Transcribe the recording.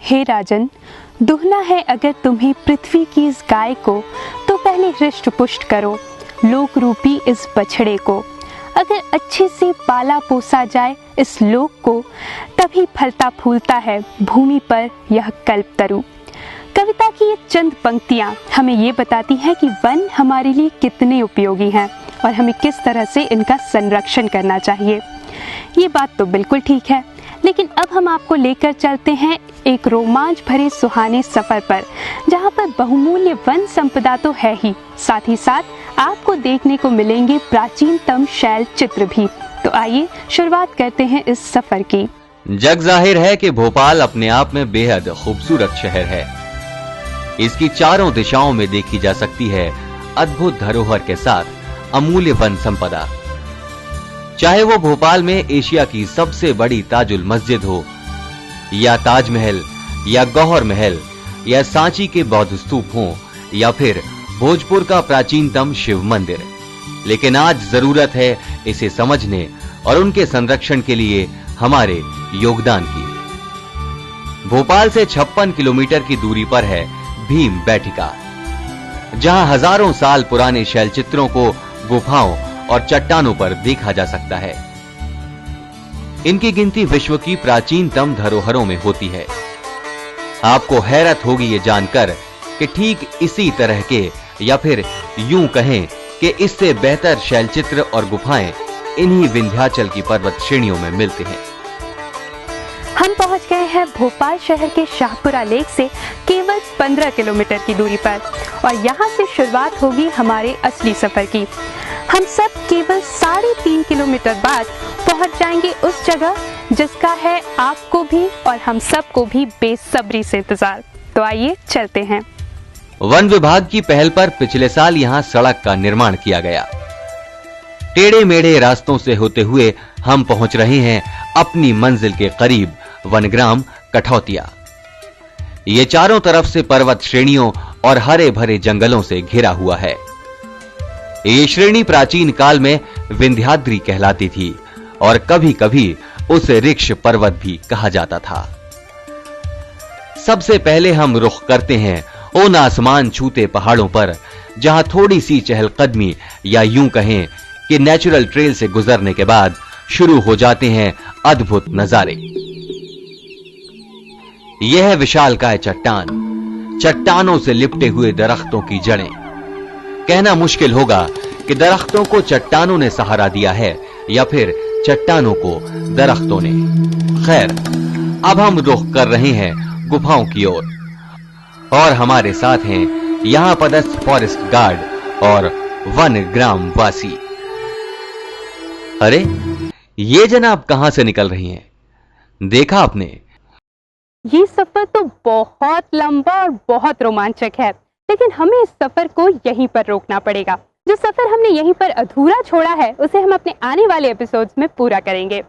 हे राजन, दुहना है अगर तुम्हें पृथ्वी की इस गाय को, तो पहले हृष्ट पुष्ट करो लोक रूपी इस बछड़े को। अगर अच्छे से पाला पोसा जाए इस लोक को, तभी फलता फूलता है भूमि पर यह कल्पतरु। कविता की ये चंद पंक्तियाँ हमें ये बताती हैं कि वन हमारे लिए कितने उपयोगी हैं और हमें किस तरह से इनका संरक्षण करना चाहिए। ये बात तो बिल्कुल ठीक है, लेकिन अब हम आपको लेकर चलते हैं एक रोमांच भरे सुहाने सफर पर, जहाँ पर बहुमूल्य वन संपदा तो है ही, साथ ही साथ आपको देखने को मिलेंगे प्राचीनतम शैल चित्र भी। तो आइए शुरुआत करते हैं इस सफर की। जग जाहिर है कि भोपाल अपने आप में बेहद खूबसूरत शहर है। इसकी चारों दिशाओं में देखी जा सकती है अद्भुत धरोहर के साथ अमूल्य वन संपदा। चाहे वो भोपाल में एशिया की सबसे बड़ी ताजुल मस्जिद हो, या ताजमहल, या गौहर महल, या सांची के बौद्ध स्तूप हो, या फिर भोजपुर का प्राचीनतम शिव मंदिर, लेकिन आज जरूरत है इसे समझने और उनके संरक्षण के लिए हमारे योगदान की। भोपाल से 56 किलोमीटर की दूरी पर है भीम बैठिका, जहां हजारों साल पुराने शैलचित्रों को गुफाओं और चट्टानों पर देखा जा सकता है। इनकी गिनती विश्व की प्राचीनतम धरोहरों में होती है। आपको हैरत होगी ये जानकर कि ठीक इसी तरह के, या फिर यूं कहें कि इससे बेहतर शैलचित्र और गुफाएं इन्हीं विंध्याचल की पर्वत श्रेणियों में मिलते हैं। हम पहुंच गए हैं भोपाल शहर के शाहपुरा लेक से केवल 15 किलोमीटर की दूरी पर, और यहाँ से शुरुआत होगी हमारे असली सफर की। हम सब केवल 3.5 किलोमीटर बाद पहुंच जाएंगे उस जगह जिसका है आपको भी और हम सबको भी बेसब्री से इंतजार। तो आइए चलते हैं। वन विभाग की पहल पर पिछले साल यहाँ सड़क का निर्माण किया गया। टेढ़े मेढ़े रास्तों से होते हुए हम पहुंच रहे हैं अपनी मंजिल के करीब, वनग्राम कठौतिया। ये चारों तरफ से पर्वत श्रेणियों और हरे भरे जंगलों से घिरा हुआ है। ये श्रेणी प्राचीन काल में विंध्याद्री कहलाती थी और कभी-कभी उसे ऋक्ष पर्वत भी कहा जाता था। सबसे पहले हम रुख करते हैं उन आसमान छूते पहाड़ों पर, जहां थोड़ी सी चहलकदमी, या यूं कहें कि नेचुरल ट्रेल से गुजरने के बाद शुरू हो जाते हैं अद्भुत नजारे। यह है विशालकाय चट्टान, चट्टानों से लिपटे हुए दरख्तों की जड़ें। कहना मुश्किल होगा कि दरख्तों को चट्टानों ने सहारा दिया है या फिर चट्टानों को दरख्तों ने। खैर, अब हम रुख कर रहे हैं गुफाओं की ओर, और हमारे साथ हैं यहां पदस्थ फॉरेस्ट गार्ड और वन ग्राम वासी। अरे, ये जनाब कहां से निकल रही हैं? देखा आपने? ये सफर तो बहुत लंबा और बहुत रोमांचक है, लेकिन हमें इस सफर को यहीं पर रोकना पड़ेगा। जो सफर हमने यहीं पर अधूरा छोड़ा है, उसे हम अपने आने वाले एपिसोड्स में पूरा करेंगे।